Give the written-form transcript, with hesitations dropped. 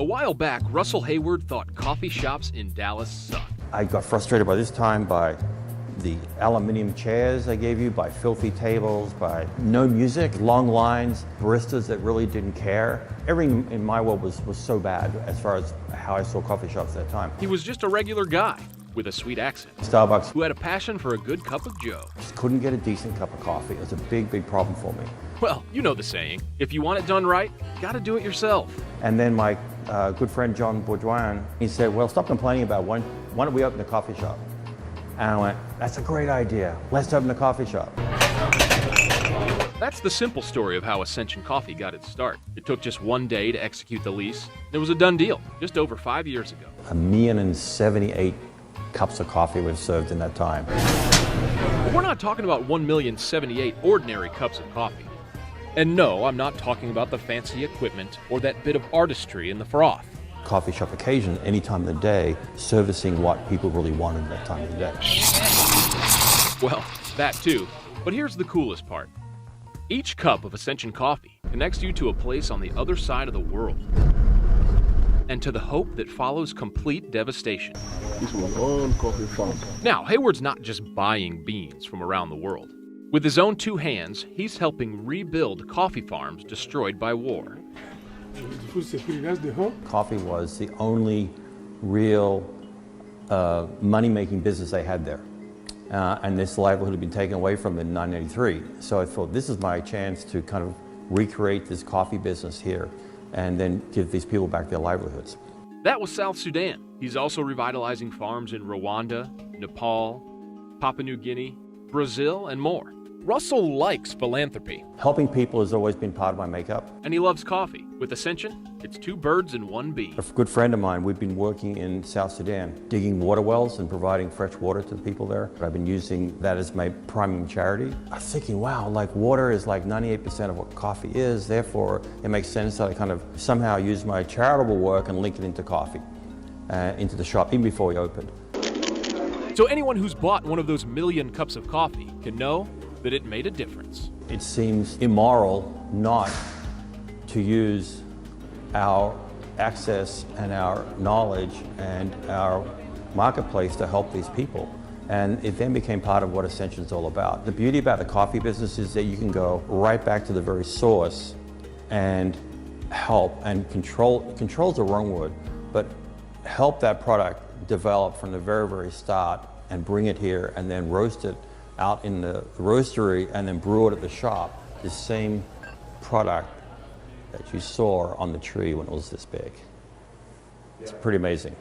A while back, Russell Hayward thought coffee shops in Dallas sucked. I got frustrated by this time by the aluminium chairs they gave you, by filthy tables, by no music, long lines, baristas that really didn't care. Everything in my world was so bad as far as how I saw coffee shops at that time. He was just a regular guy with a sweet accent Starbucks who had a passion for a good cup of joe. just couldn't get a decent cup of coffee. It was a big problem for me. Well, you know the saying, if you want it done right, gotta do it yourself. And then my good friend John Bourdoin, he said, well, stop complaining about why don't we open a coffee shop? And I went, that's a great idea. Let's open a coffee shop. That's the simple story of how Ascension Coffee got its start. It took just one day to execute the lease. It was a done deal, just over 5 years ago. 1,078 cups of coffee were served in that time. But we're not talking about 1,078 ordinary cups of coffee. And no, I'm not talking about the fancy equipment or that bit of artistry in the froth. Coffee shop occasion any time of the day, servicing what people really wanted that time of the day. Well, that too. But here's the coolest part. Each cup of Ascension Coffee connects you to a place on the other side of the world. And to the hope that follows complete devastation. This was one coffee farm. Now, Hayward's not just buying beans from around the world. With his own two hands, he's helping rebuild coffee farms destroyed by war. Food security, that's the hub. Coffee was the only real money-making business they had there. And this livelihood had been taken away from them in 1983. So I thought, this is my chance to kind of recreate this coffee business here and then give these people back their livelihoods. That was South Sudan. He's also revitalizing farms in Rwanda, Nepal, Papua New Guinea, Brazil, and more. Russell likes philanthropy. Helping people has always been part of my makeup. And he loves coffee. With Ascension, it's two birds and one bee. A good friend of mine, we've been working in South Sudan, digging water wells and providing fresh water to the people there. I've been using that as my primary charity. I was thinking, wow, like water is like 98% of what coffee is, therefore it makes sense that I kind of somehow use my charitable work and link it into coffee, into the shop, even before we opened. So anyone who's bought one of those million cups of coffee can know that it made a difference. It seems immoral not to use our access and our knowledge and our marketplace to help these people. And it then became part of what Ascension is all about. The beauty about the coffee business is that you can go right back to the very source and help and control's the wrong word, but help that product develop from the very start and bring it here and then roast it out in the roastery and then brew it at the shop, the same product that you saw on the tree when it was this big. It's pretty amazing.